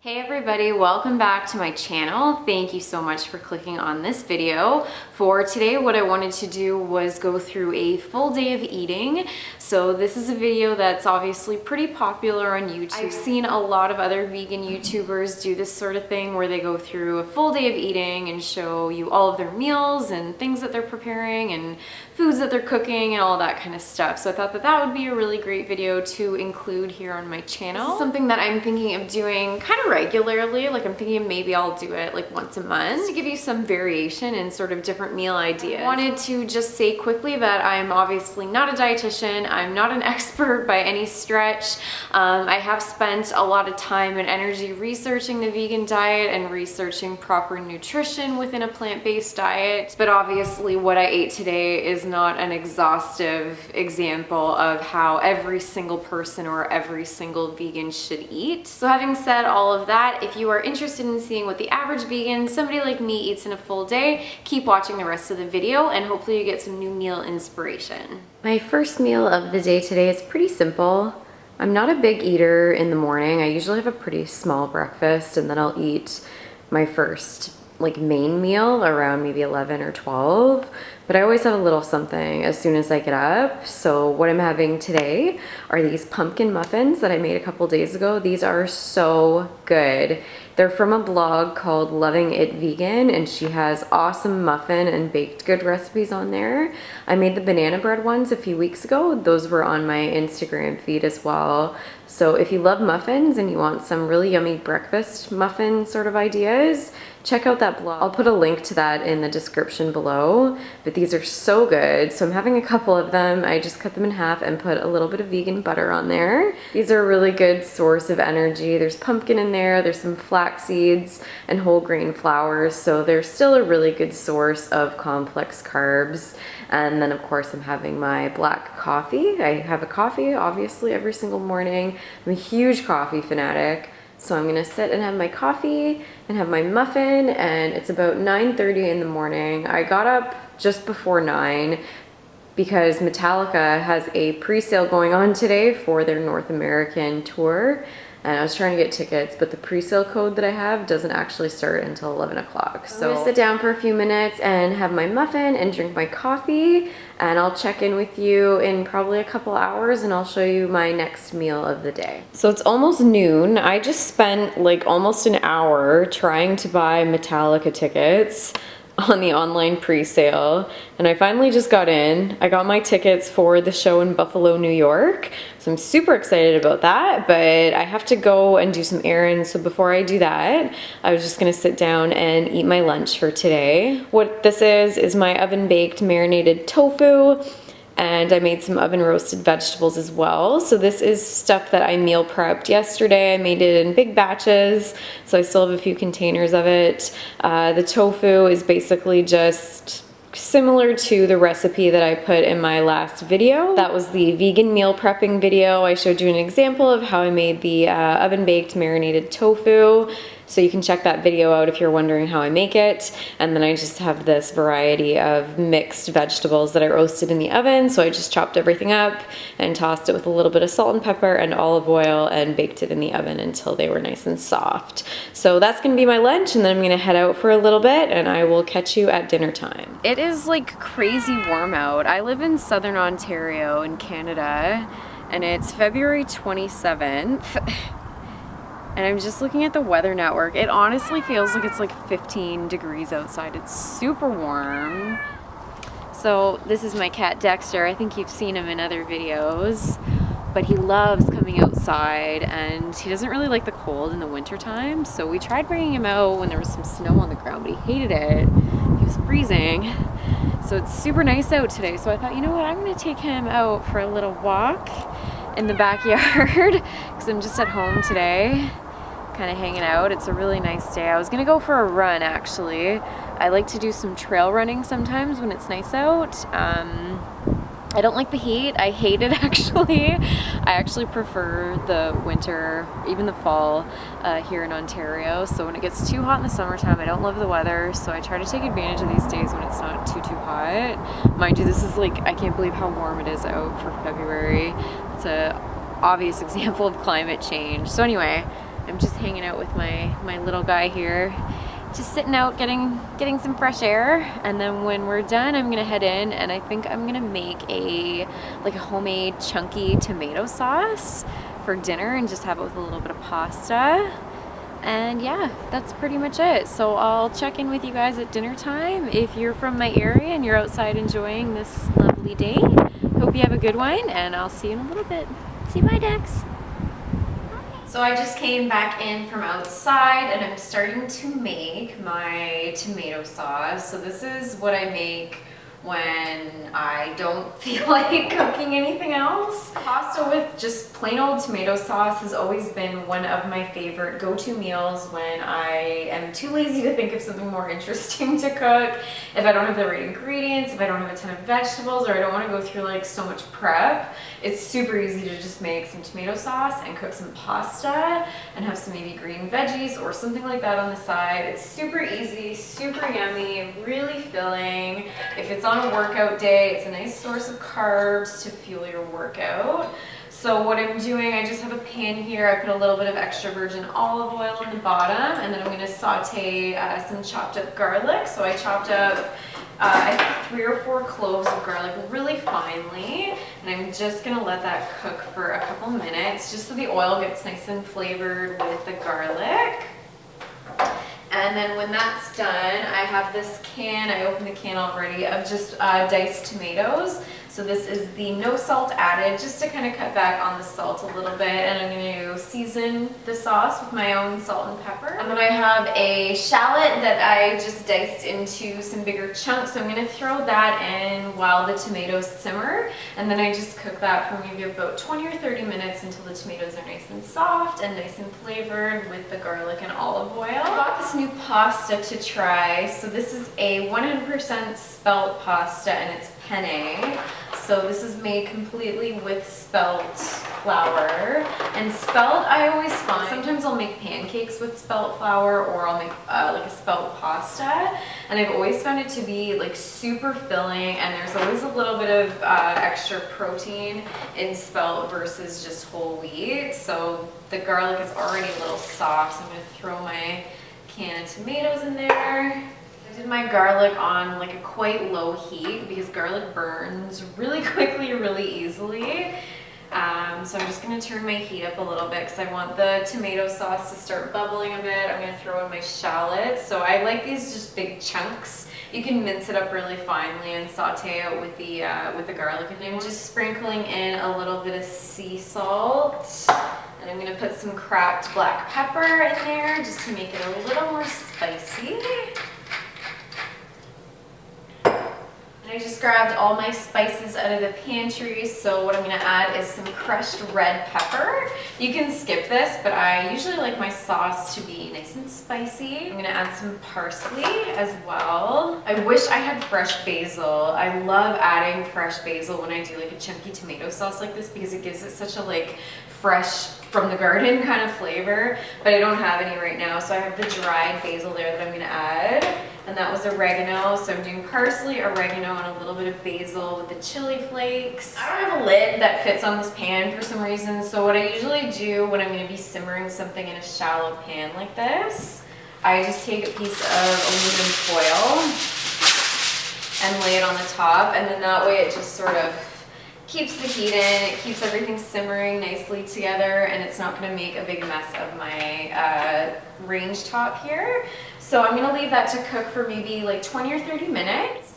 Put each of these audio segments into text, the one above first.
Hey everybody, welcome back to my channel. Thank you so much for clicking on this video. For today, what I wanted to do was go through a full day of eating. So this is a video that's obviously pretty popular on YouTube. I've seen a lot of other vegan YouTubers do this sort of thing where they go through a full day of eating and show you all of their meals and things that they're preparing and foods that they're cooking and all that kind of stuff. So I thought that that would be a really great video to include here on my channel. This is something that I'm thinking of doing kind of regularly. Like I'm thinking maybe I'll do it like once a month to give you some variation and sort of different meal ideas. I wanted to just say quickly that I'm obviously not a dietitian. I'm not an expert by any stretch. I have spent a lot of time and energy researching the vegan diet and researching proper nutrition within a plant-based diet. But obviously what I ate today is not an exhaustive example of how every single person or every single vegan should eat. So having said all of that, if you are interested in seeing what the average vegan, somebody like me, eats in a full day, keep watching the rest of the video and hopefully you get some new meal inspiration. My first meal of the day today is pretty simple. I'm not a big eater in the morning. I usually have a pretty small breakfast and then I'll eat my first main meal around maybe 11 or 12, but I always have a little something as soon as I get up. So what I'm having today are these pumpkin muffins that I made a couple days ago. These are so good. They're from a blog called Loving It Vegan, and she has awesome muffin and baked good recipes on there. I made the banana bread ones a few weeks ago. Those were on my Instagram feed as well. So if you love muffins and you want some really yummy breakfast muffin sort of ideas, check out that blog. I'll put a link to that in the description below, but these are so good. So I'm having a couple of them. I just cut them in half and put a little bit of vegan butter on there. These are a really good source of energy. There's pumpkin in there, there's some flax seeds and whole grain flours, so they're still a really good source of complex carbs. And then of course I'm having my black coffee. I have a coffee obviously every single morning. I'm a huge coffee fanatic. So I'm gonna sit and have my coffee and have my muffin, and it's about 9:30 in the morning. I got up just before 9 because Metallica has a pre-sale going on today for their North American tour. And I was trying to get tickets, but the pre-sale code that I have doesn't actually start until 11 o'clock. So I'm gonna sit down for a few minutes and have my muffin and drink my coffee, and I'll check in with you in probably a couple hours and I'll show you my next meal of the day. So it's almost noon. I just spent almost an hour trying to buy Metallica tickets on the online pre-sale, and I finally just got in. I got my tickets for the show in Buffalo, New York, so I'm super excited about that, but I have to go and do some errands. So before I do that, I was just gonna sit down and eat my lunch for today. What this is my oven baked marinated tofu, and I made some oven roasted vegetables as well. So this is stuff that I meal prepped yesterday. I made it in big batches, so I still have a few containers of it. The tofu is basically just similar to the recipe that I put in my last video. That was the vegan meal prepping video. I showed you an example of how I made the oven baked marinated tofu. So you can check that video out if you're wondering how I make it. And then I just have this variety of mixed vegetables that I roasted in the oven. So I just chopped everything up and tossed it with a little bit of salt and pepper and olive oil and baked it in the oven until they were nice and soft. So that's gonna be my lunch, and then I'm gonna head out for a little bit and I will catch you at dinner time. It is crazy warm out. I live in Southern Ontario in Canada, and it's February 27th. And I'm just looking at the weather network. It honestly feels like it's 15 degrees outside. It's super warm. So this is my cat Dexter. I think you've seen him in other videos, but he loves coming outside and he doesn't really like the cold in the winter time. So we tried bringing him out when there was some snow on the ground, but he hated it. He was freezing. So it's super nice out today. So I thought, you know what, I'm gonna take him out for a little walk in the backyard because I'm just at home today, kind of hanging out. It's a really nice day. I was gonna go for a run actually. I like to do some trail running sometimes when it's nice out. I don't like the heat. I hate it actually. I actually prefer the winter, even the fall here in Ontario. So when it gets too hot in the summertime, I don't love the weather. So I try to take advantage of these days when it's not too hot. Mind you, this is I can't believe how warm it is out for February. It's a obvious example of climate change. So anyway, I'm just hanging out with my little guy here, just sitting out getting some fresh air. And then when we're done, I'm gonna head in and I think I'm gonna make a homemade chunky tomato sauce for dinner and just have it with a little bit of pasta. And yeah, that's pretty much it. So I'll check in with you guys at dinner time. If you're from my area and you're outside enjoying this lovely day, hope you have a good one, and I'll see you in a little bit. Say bye, Dex. So I just came back in from outside and I'm starting to make my tomato sauce. So this is what I make when I don't feel like cooking anything else. Pasta with just plain old tomato sauce has always been one of my favorite go-to meals when I am too lazy to think of something more interesting to cook. If I don't have the right ingredients, if I don't have a ton of vegetables, or I don't want to go through like so much prep, it's super easy to just make some tomato sauce and cook some pasta and have some maybe green veggies or something like that on the side. It's super easy, super yummy, really filling. If it's on a workout day, it's a nice source of carbs to fuel your workout. So what I'm doing, I just have a pan here. I put a little bit of extra virgin olive oil on the bottom, and then I'm going to saute some chopped up garlic. So I chopped up I think 3 or 4 cloves of garlic really finely, and I'm just going to let that cook for a couple minutes just so the oil gets nice and flavored with the garlic. And then when that's done, I have this can, I opened the can already, of just diced tomatoes. So this is the no salt added, just to kind of cut back on the salt a little bit. And I'm going to season the sauce with my own salt and pepper. And then I have a shallot that I just diced into some bigger chunks. So I'm going to throw that in while the tomatoes simmer. And then I just cook that for maybe about 20 or 30 minutes until the tomatoes are nice and soft and nice and flavored with the garlic and olive oil. I bought this new pasta to try. So this is a 100% spelt pasta, and it's penne. So this is made completely with spelt flour. And spelt, I always find, sometimes I'll make pancakes with spelt flour, or I'll make like a spelt pasta. And I've always found it to be like super filling, and there's always a little bit of extra protein in spelt versus just whole wheat. So the garlic is already a little soft, so I'm gonna throw my can of tomatoes in there. I did my garlic on like a quite low heat because garlic burns really quickly, really easily. So I'm just going to turn my heat up a little bit because I want the tomato sauce to start bubbling a bit. I'm going to throw in my shallots. So I like these just big chunks. You can mince it up really finely and saute it with the garlic. And I'm just sprinkling in a little bit of sea salt. And I'm going to put some cracked black pepper in there just to make it a little more spicy. And I just grabbed all my spices out of the pantry, so what I'm going to add is some crushed red pepper. You can skip this, but I usually like my sauce to be nice and spicy. I'm going to add some parsley as well. I wish I had fresh basil. I love adding fresh basil when I do like a chunky tomato sauce like this because it gives it such a like fresh from the garden kind of flavor, but I don't have any right now, so I have the dried basil there that I'm going to add. And that was oregano, so I'm doing parsley, oregano, and a little bit of basil with the chili flakes. I don't have a lid that fits on this pan for some reason, so what I usually do when I'm going to be simmering something in a shallow pan like this, I just take a piece of aluminum foil and lay it on the top, and then that way it just sort of keeps the heat in, it keeps everything simmering nicely together, and it's not going to make a big mess of my range top here. So I'm going to leave that to cook for maybe like 20 or 30 minutes.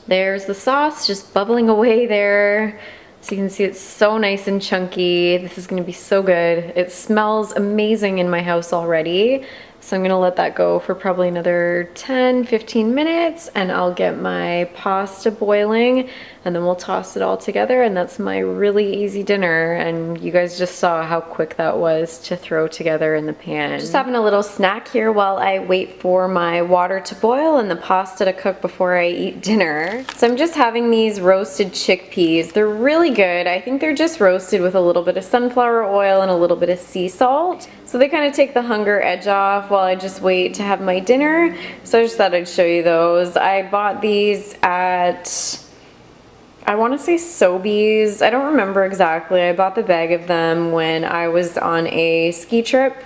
There's the sauce just bubbling away there. So you can see it's so nice and chunky. This is going to be so good. It smells amazing in my house already. So I'm gonna let that go for probably another 10-15 minutes, and I'll get my pasta boiling, and then we'll toss it all together, and that's my really easy dinner. And you guys just saw how quick that was to throw together in the pan. Just having a little snack here while I wait for my water to boil and the pasta to cook before I eat dinner. So I'm just having these roasted chickpeas. They're really good. I think they're just roasted with a little bit of sunflower oil and a little bit of sea salt. So they kind of take the hunger edge off while I just wait to have my dinner. So I just thought I'd show you those. I bought these at, I want to say Sobeys. I don't remember exactly. I bought the bag of them when I was on a ski trip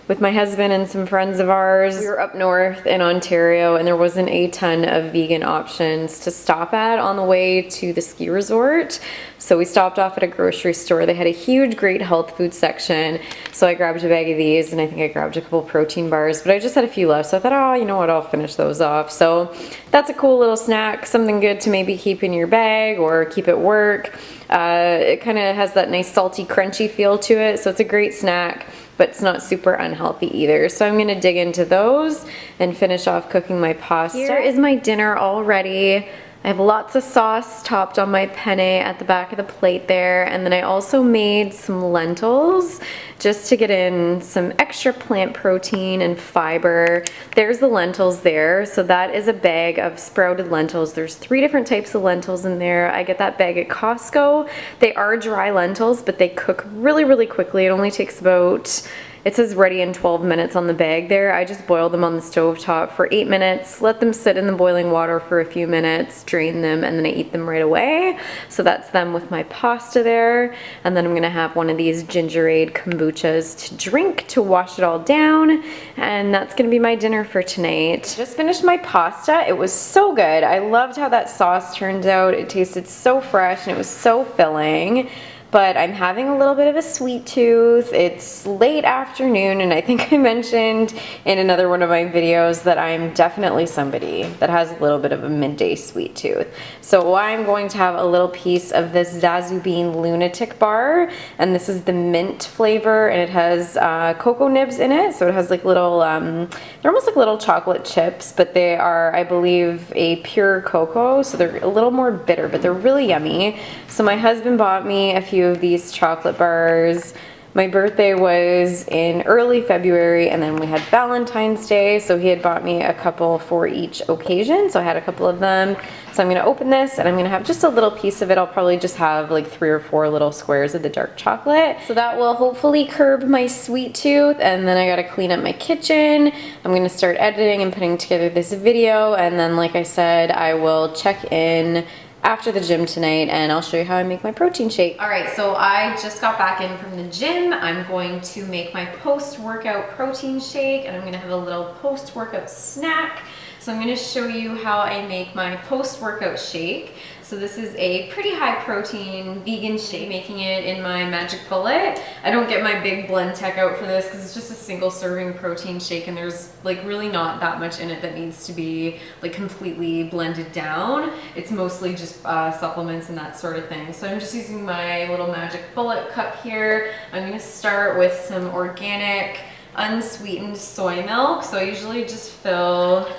with my husband and some friends of ours. We were up north in Ontario and there wasn't a ton of vegan options to stop at on the way to the ski resort. So we stopped off at a grocery store. They had a huge, great health food section. So I grabbed a bag of these and I think I grabbed a couple protein bars, but I just had a few left. So I thought, oh, you know what, I'll finish those off. So that's a cool little snack, something good to maybe keep in your bag or keep at work. It kind of has that nice salty, crunchy feel to it. So it's a great snack, but it's not super unhealthy either. So I'm gonna dig into those and finish off cooking my pasta. Here is my dinner all ready. I have lots of sauce topped on my penne at the back of the plate there. And then I also made some lentils just to get in some extra plant protein and fiber. There's the lentils there. So that is a bag of sprouted lentils. There's 3 different types of lentils in there. I get that bag at Costco. They are dry lentils, but they cook really, really quickly. It only takes about, it says ready in 12 minutes on the bag there. I just boil them on the stove top for 8 minutes, let them sit in the boiling water for a few minutes, drain them, and then I eat them right away. So that's them with my pasta there. And then I'm gonna have one of these gingerade kombuchas to drink to wash it all down. And that's gonna be my dinner for tonight. Just finished my pasta. It was so good. I loved how that sauce turned out. It tasted so fresh and it was so filling. But I'm having a little bit of a sweet tooth. It's late afternoon, and I think I mentioned in another one of my videos that I'm definitely somebody that has a little bit of a midday sweet tooth. So I'm going to have a little piece of this Zazu Bean Lunatic bar, and this is the mint flavor, and it has cocoa nibs in it. So it has like little, they're almost like little chocolate chips, but they are, I believe, a pure cocoa. So they're a little more bitter, but they're really yummy. So my husband bought me a few of these chocolate bars. My birthday was in early February, and then we had Valentine's Day, so he had bought me a couple for each occasion, so I had a couple of them. So I'm gonna open this and I'm gonna have just a little piece of it. I'll probably just have like 3 or 4 little squares of the dark chocolate. So that will hopefully curb my sweet tooth, and then I gotta clean up my kitchen. I'm gonna start editing and putting together this video, and then like I said, I will check in after the gym tonight and I'll show you how I make my protein shake. All right, so I just got back in from the gym. I'm going to make my post-workout protein shake, and I'm gonna have a little post-workout snack. So I'm gonna show you how I make my post-workout shake. So this is a pretty high protein vegan shake, making it in my Magic Bullet. I don't get my big blend tech out for this because it's just a single serving protein shake, and there's like really not that much in it that needs to be like completely blended down. It's mostly just supplements and that sort of thing. So I'm just using my little Magic Bullet cup here. I'm gonna start with some organic unsweetened soy milk. So I usually just fill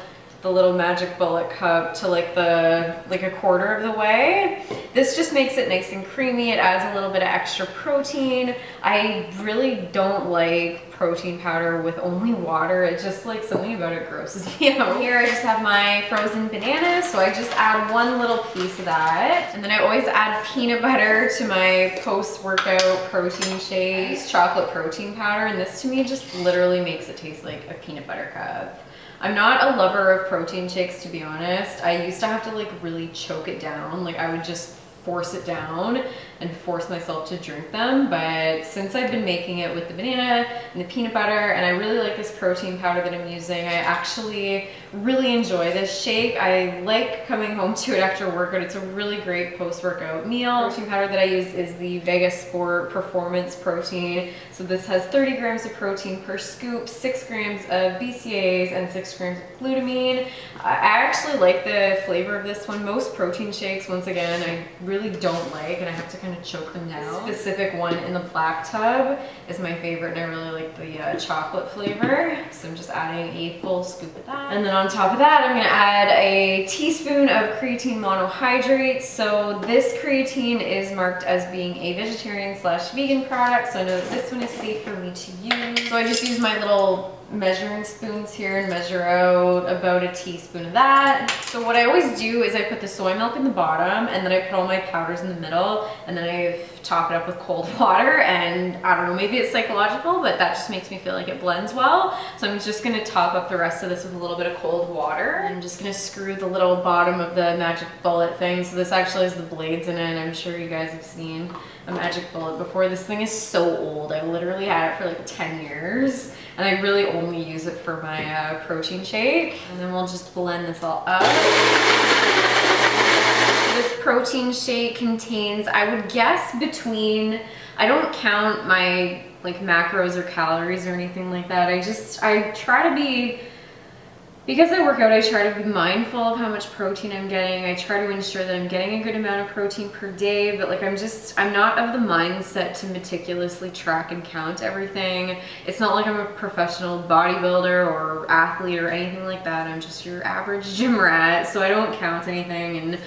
the little Magic Bullet cup to like a quarter of the way. This just makes it nice and creamy. It adds a little bit of extra protein. I really don't like protein powder with only water. It's just like something about it grosses me out. Here I just have my frozen banana, so I just add 1 little piece of that. And then I always add peanut butter to my post-workout protein shake. It's chocolate protein powder, and this to me just literally makes it taste like a peanut butter cup. I'm not a lover of protein shakes, to be honest. I used to have to like really choke it down. Like I would just force it down and force myself to drink them. But since I've been making it with the banana and the peanut butter, and I really like this protein powder that I'm using, I actually really enjoy this shake. I like coming home to it after workout. It's a really great post-workout meal. The protein powder that I use is the Vega Sport Performance Protein. So this has 30 grams of protein per scoop, 6 grams of BCAAs, and 6 grams of glutamine. I actually like the flavor of this one. Most protein shakes, once again, I really don't like, and I have to kind of choke them down. This specific one in the black tub is my favorite, and I really like the chocolate flavor. So I'm just adding a full scoop of that. And then on top of that, I'm gonna add a teaspoon of creatine monohydrate. So this creatine is marked as being a vegetarian/vegan product, so I know that this one is safe for me to use. So I just use my little measuring spoons here and measure out about a teaspoon of that. So what I always do is I put the soy milk in the bottom, and then I put all my powders in the middle, and then I top it up with cold water. And I don't know, maybe it's psychological, but that just makes me feel like it blends well. So I'm just gonna top up the rest of this with a little bit of cold water. I'm just gonna screw the little bottom of the Magic Bullet thing. So this actually has the blades in it, and I'm sure you guys have seen a Magic Bullet before. This thing is so old. I've literally had it for like 10 years. and I really only use it for my protein shake. And then we'll just blend this all up. This protein shake contains, I would guess, between, I don't count my like macros or calories or anything like that. I try to be, because I work out, I try to be mindful of how much protein I'm getting. I try to ensure that I'm getting a good amount of protein per day, but like I'm not of the mindset to meticulously track and count everything. It's not like I'm a professional bodybuilder or athlete or anything like that. I'm just your average gym rat, so I don't count anything, and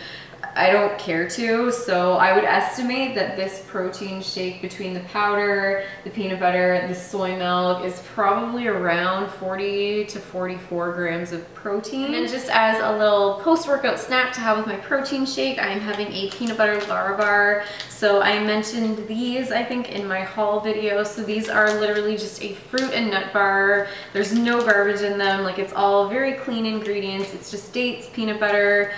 I don't care to. So I would estimate that this protein shake, between the powder, the peanut butter, the soy milk, is probably around 40 to 44 grams of protein. And then just as a little post-workout snack to have with my protein shake, I'm having a peanut butter Lara bar. So I mentioned these, I think, in my haul video. So these are literally just a fruit and nut bar. There's no garbage in them. Like, it's all very clean ingredients. It's just dates, peanut butter,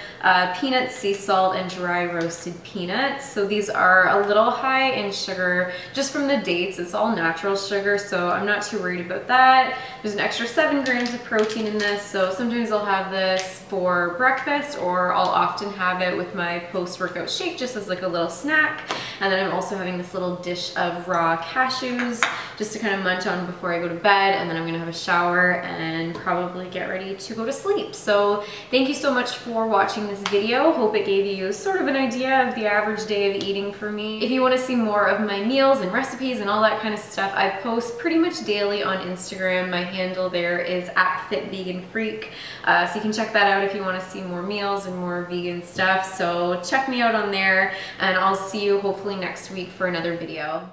peanuts, sea salt, and dry roasted peanuts. So these are a little high in sugar just from the dates. It's all natural sugar, so I'm not too worried about that. There's an extra 7 grams of protein in this, so sometimes I'll have this for breakfast, or I'll often have it with my post-workout shake just as like a little snack. And then I'm also having this little dish of raw cashews just to kind of munch on before I go to bed, and then I'm gonna have a shower and probably get ready to go to sleep. So thank you so much for watching this video. Hope it gave you sort of an idea of the average day of eating for me. If you want to see more of my meals and recipes and all that kind of stuff, I post pretty much daily on Instagram. My handle there is @FitVeganFreak. So you can check that out if you want to see more meals and more vegan stuff. So check me out on there, and I'll see you hopefully next week for another video.